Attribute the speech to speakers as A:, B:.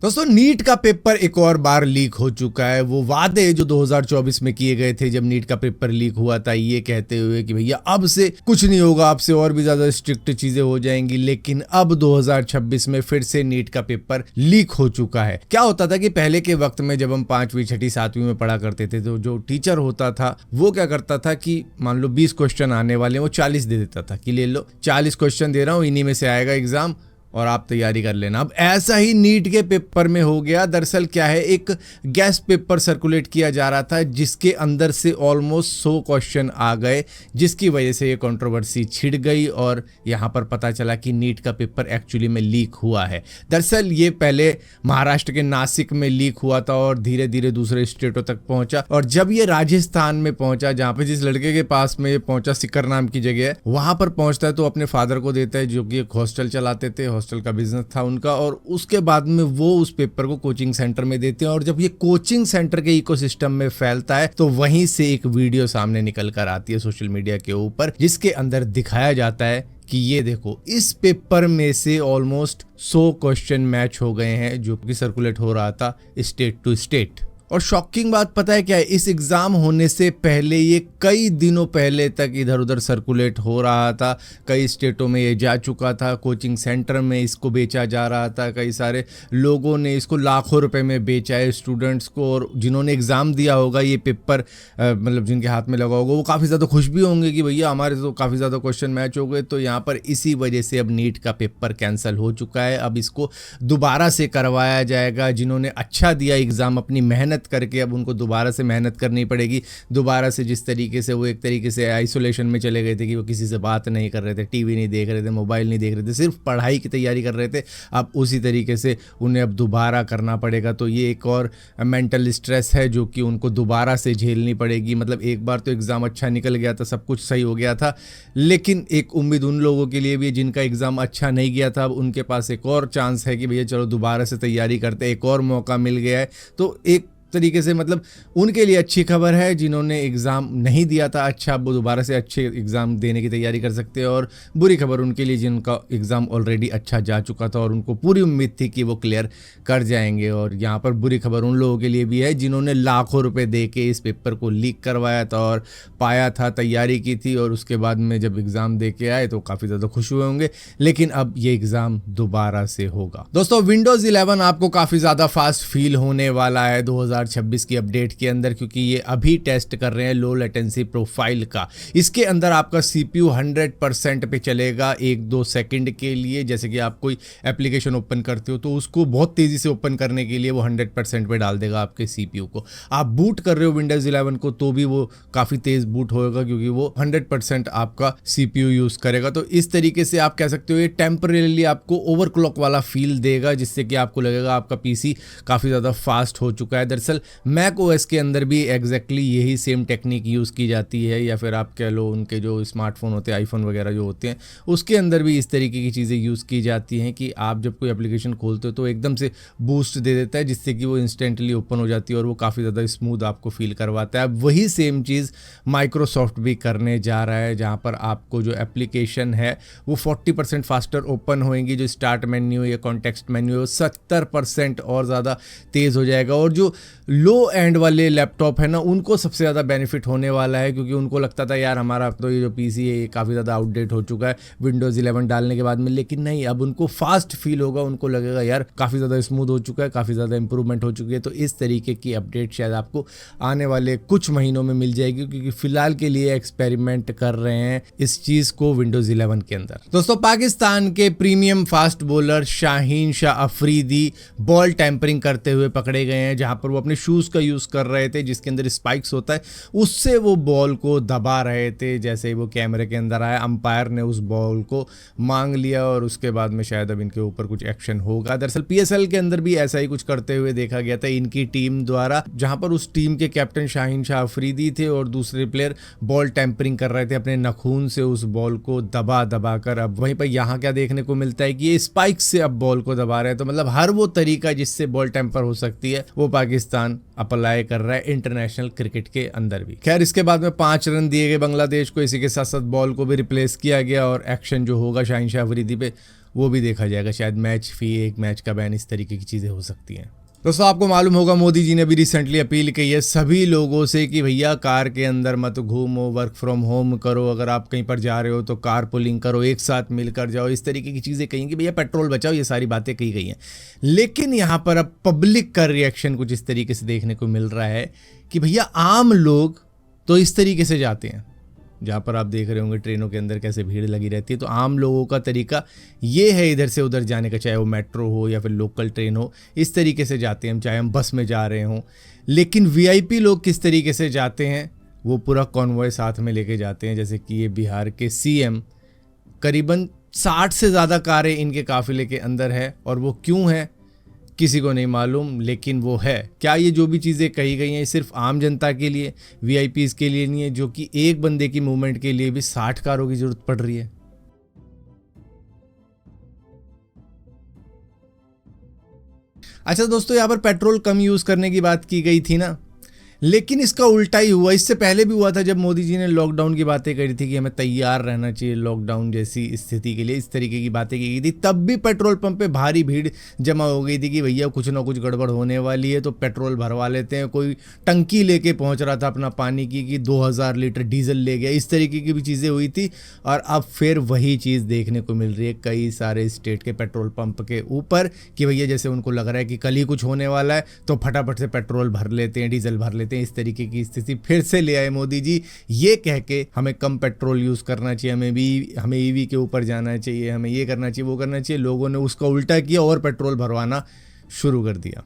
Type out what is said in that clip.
A: दोस्तों नीट का पेपर एक और बार लीक हो चुका है। वो वादे जो 2024 में किए गए थे जब नीट का पेपर लीक हुआ था, ये कहते हुए कि भैया अब से कुछ नहीं होगा, अब से और भी ज्यादा स्ट्रिक्ट चीजें हो जाएंगी, लेकिन अब 2026 में फिर से नीट का पेपर लीक हो चुका है। क्या होता था कि पहले के वक्त में जब हम 5वीं 6वीं 7वीं में पढ़ा करते थे तो जो टीचर होता था वो क्या करता था कि मान लो 20 क्वेश्चन आने वाले, वो 40 दे देता था कि ले लो 40 क्वेश्चन दे रहा हूँ, इन्हीं में से आएगा एग्जाम और आप तैयारी कर लेना। अब ऐसा ही नीट के पेपर में हो गया। दरअसल क्या है, एक गेस्ट पेपर सर्कुलेट किया जा रहा था जिसके अंदर से ऑलमोस्ट 100 क्वेश्चन आ गए, जिसकी वजह से ये कंट्रोवर्सी छिड़ गई और यहाँ पर पता चला कि नीट का पेपर एक्चुअली में लीक हुआ है। दरअसल ये पहले महाराष्ट्र के नासिक में लीक हुआ था और धीरे धीरे दूसरे स्टेटों तक पहुंचा, और जब ये राजस्थान में पहुंचा, जहाँ पे जिस लड़के के पास में ये पहुंचा, सिकर नाम की जगह है, वहां पर पहुंचता है तो अपने फादर को देता है जो कि एक हॉस्टल चलाते थे, हॉस्टल का बिजनेस था उनका, और उसके बाद में वो उस पेपर को कोचिंग सेंटर में देते हैं। और जब ये कोचिंग सेंटर के इकोसिस्टम में फैलता है तो वहीं से एक वीडियो सामने निकल कर आती है सोशल मीडिया के ऊपर, जिसके अंदर दिखाया जाता है कि ये देखो, इस पेपर में से ऑलमोस्ट 100 क्वेश्चन मैच हो गए हैं जो कि सर्कुलेट हो रहा था स्टेट टू स्टेट। और शॉकिंग बात पता है क्या है, इस एग्जाम होने से पहले ये कई दिनों पहले तक इधर उधर सर्कुलेट हो रहा था, कई स्टेटों में ये जा चुका था, कोचिंग सेंटर में इसको बेचा जा रहा था, कई सारे लोगों ने इसको लाखों रुपए में बेचा है स्टूडेंट्स को, और जिन्होंने एग्ज़ाम दिया होगा ये पेपर मतलब जिनके हाथ में लगा होगा वो काफ़ी ज़्यादा खुश भी होंगे कि भैया हमारे तो काफ़ी ज़्यादा क्वेश्चन मैच हो गए। तो यहाँ पर इसी वजह से अब नीट का पेपर कैंसिल हो चुका है। अब इसको दोबारा से करवाया जाएगा। जिन्होंने अच्छा दिया एग्ज़ाम अपनी मेहनत करके, अब उनको दोबारा से मेहनत करनी पड़ेगी। दोबारा से जिस तरीके से वो एक तरीके से आइसोलेशन में चले गए थे कि वो किसी से बात नहीं कर रहे थे, टीवी नहीं देख रहे थे, मोबाइल नहीं देख रहे थे, सिर्फ पढ़ाई की तैयारी कर रहे थे, अब उसी तरीके से उन्हें अब दोबारा करना पड़ेगा। तो ये एक और मेंटल स्ट्रेस है जो कि उनको दोबारा से झेलनी पड़ेगी। मतलब एक बार तो एग्ज़ाम अच्छा निकल गया था, सब कुछ सही हो गया था, लेकिन एक उम्मीद उन लोगों के लिए भी जिनका एग्ज़ाम अच्छा नहीं गया था, अब उनके पास एक और चांस है कि भैया चलो दोबारा से तैयारी करते, एक और मौका मिल गया है। तो एक तरीके से मतलब उनके लिए अच्छी खबर है, जिन्होंने एग्ज़ाम नहीं दिया था अच्छा, वो दोबारा से अच्छे एग्ज़ाम देने की तैयारी कर सकते हैं। और बुरी खबर उनके लिए जिनका एग्ज़ाम ऑलरेडी अच्छा जा चुका था और उनको पूरी उम्मीद थी कि वो क्लियर कर जाएंगे। और यहाँ पर बुरी खबर उन लोगों के लिए भी है जिन्होंने लाखों रुपए दे के इस पेपर को लीक करवाया था और पाया था, तैयारी की थी, और उसके बाद में जब एग्ज़ाम दे के आए तो काफ़ी ज़्यादा खुश हुए होंगे। लेकिन अब ये एग्ज़ाम दोबारा से होगा। दोस्तों विंडोज़ 11 आपको काफ़ी ज़्यादा फास्ट फील होने वाला है 2026 की अपडेट के अंदर, क्योंकि ये अभी टेस्ट कर रहे हैं लो लेटेंसी प्रोफाइल का। इसके अंदर आपका CPU 100% पे चलेगा 1-2 सेकंड के लिए। जैसे कि आप कोई एप्लीकेशन ओपन करते हो तो उसको बहुत तेज़ी से ओपन करने के लिए वो 100% पे डाल देगा आपके CPU को। आप बूट कर रहे हो विंडोज़ 11 को तो भी वो काफ़ी तेज़ बूट होगा, क्योंकि वो 100% आपका CPU यूज़ करेगा। तो इस तरीके से आप कह सकते हो ये टेम्परेली आपको ओवरक्लॉक वाला फील देगा, जिससे कि आपको लगेगा आपका PC काफ़ी ज़्यादा फास्ट हो चुका है। दरअसल मैक ओएस के अंदर भी एग्जैक्टली यही सेम टेक्निक यूज़ की जाती है, या फिर आप कह लो उनके जो स्मार्टफोन होते हैं, आईफोन वगैरह जो होते हैं, उसके अंदर भी इस तरीके की चीज़ें यूज़ की जाती हैं कि आप जब कोई एप्लीकेशन खोलते हो तो एकदम से बूस्ट दे देता है, जिससे कि वो इंस्टेंटली ओपन हो जाती है और वो काफ़ी ज़्यादा स्मूथ आपको फील करवाता है। अब वही सेम चीज़ माइक्रोसॉफ्ट भी करने जा रहा है, जहाँ पर आपको जो एप्लीकेशन है वो 40% फास्टर ओपन होएंगी। जो स्टार्ट मेन्यू या कॉन्टेक्स्ट मेन्यू है वो 70% और ज़्यादा तेज़ हो जाएगा। और जो लो एंड वाले लैपटॉप है ना, उनको सबसे ज़्यादा बेनिफिट होने वाला है, क्योंकि उनको लगता था यार हमारा तो ये जो पीसी है ये काफ़ी ज़्यादा आउटडेट हो चुका है विंडोज़ 11 डालने के बाद में। लेकिन नहीं, अब उनको फास्ट फील होगा, उनको लगेगा यार काफ़ी ज़्यादा स्मूथ हो चुका है, काफ़ी ज़्यादा इंप्रूवमेंट हो चुकी है। तो इस तरीके की अपडेट शायद आपको आने वाले कुछ महीनों में मिल जाएगी, क्योंकि फिलहाल के लिए एक्सपेरिमेंट कर रहे हैं इस चीज़ को विंडोज़ 11 के अंदर। दोस्तों पाकिस्तान के premium fast bowler Shaheen Shah Afridi ball tampering करते हुए पकड़े गए हैं, जहाँ पर वो अपने शूज़ का यूज़ कर रहे थे जिसके अंदर स्पाइक्स होता है, उससे वो बॉल को दबा रहे थे। जैसे ही वो कैमरे के अंदर आया, अंपायर ने उस बॉल को मांग लिया और उसके बाद में शायद अब इनके ऊपर कुछ एक्शन होगा। दरअसल PSL के अंदर भी ऐसा ही कुछ करते हुए देखा गया था इनकी टीम द्वारा, जहां पर उस टीम के कैप्टन शाहीन शाह अफरीदी थे और दूसरे प्लेयर बॉल टैंपरिंग कर रहे थे अपने नाखून से उस बॉल को दबा दबा कर। अब वहीं पर यहाँ क्या देखने को मिलता है कि ये स्पाइक से अब बॉल को दबा रहे हैं। तो मतलब हर वो तरीका जिससे बॉल टेम्पर हो सकती है वो पाकिस्तान अप्लाई कर रहा है इंटरनेशनल क्रिकेट के अंदर भी। खैर इसके बाद में 5 रन दिए गए बांग्लादेश को, इसी के साथ साथ बॉल को भी रिप्लेस किया गया और एक्शन जो होगा शाहीन शाह अफरीदी पे वो भी देखा जाएगा। शायद मैच फी, एक मैच का बैन, इस तरीके की चीज़ें हो सकती हैं। दोस्तों आपको मालूम होगा मोदी जी ने भी रिसेंटली अपील की है सभी लोगों से कि भैया कार के अंदर मत घूमो, वर्क फ्रॉम होम करो, अगर आप कहीं पर जा रहे हो तो कार पुलिंग करो, एक साथ मिलकर जाओ, इस तरीके की चीज़ें कही कि भैया पेट्रोल बचाओ, ये सारी बातें कही गई हैं। लेकिन यहाँ पर अब पब्लिक का रिएक्शन कुछ इस तरीके से देखने को मिल रहा है कि भैया आम लोग तो इस तरीके से जाते हैं, जहाँ पर आप देख रहे होंगे ट्रेनों के अंदर कैसे भीड़ लगी रहती है, तो आम लोगों का तरीका ये है इधर से उधर जाने का, चाहे वो मेट्रो हो या फिर लोकल ट्रेन हो, इस तरीके से जाते हैं हम, चाहे हम बस में जा रहे हों। लेकिन वीआईपी लोग किस तरीके से जाते हैं, वो पूरा कॉन्वॉय साथ में लेके जाते हैं। जैसे कि ये बिहार के सीएम, करीबन 60 से ज़्यादा कारें इनके काफिले के अंदर है, और वो क्यों है किसी को नहीं मालूम, लेकिन वो है। क्या ये जो भी चीज़ें कही गई हैं सिर्फ आम जनता के लिए, वीआईपीज़ के लिए नहीं है, जो कि एक बंदे की मूवमेंट के लिए भी 60 कारों की जरूरत पड़ रही है। अच्छा दोस्तों, यहाँ पर पेट्रोल कम यूज़ करने की बात की गई थी ना, लेकिन इसका उल्टा ही हुआ। इससे पहले भी हुआ था जब मोदी जी ने लॉकडाउन की बातें करी थी कि हमें तैयार रहना चाहिए लॉकडाउन जैसी स्थिति के लिए, इस तरीके की बातें की गई थी। तब भी पेट्रोल पंप पे भारी भीड़ जमा हो गई थी कि भैया कुछ ना कुछ गड़बड़ होने वाली है तो पेट्रोल भरवा लेते हैं। कोई टंकी लेके पहुंच रहा था अपना पानी की कि 2000 लीटर डीजल ले गया, इस तरीके की भी चीज़ें हुई थी। और अब फिर वही चीज़ देखने को मिल रही है कई सारे स्टेट के पेट्रोल पंप के ऊपर कि भैया जैसे उनको लग रहा है कि कल ही कुछ होने वाला है तो फटाफट से पेट्रोल भर लेते हैं, डीजल भर लेते हैं। इस तरीके की स्थिति फिर से ले आए मोदी जी, ये कह के हमें कम पेट्रोल यूज करना चाहिए, हमें ईवी के ऊपर जाना चाहिए, हमें ये करना चाहिए, वो करना चाहिए। लोगों ने उसका उल्टा किया और पेट्रोल भरवाना शुरू कर दिया।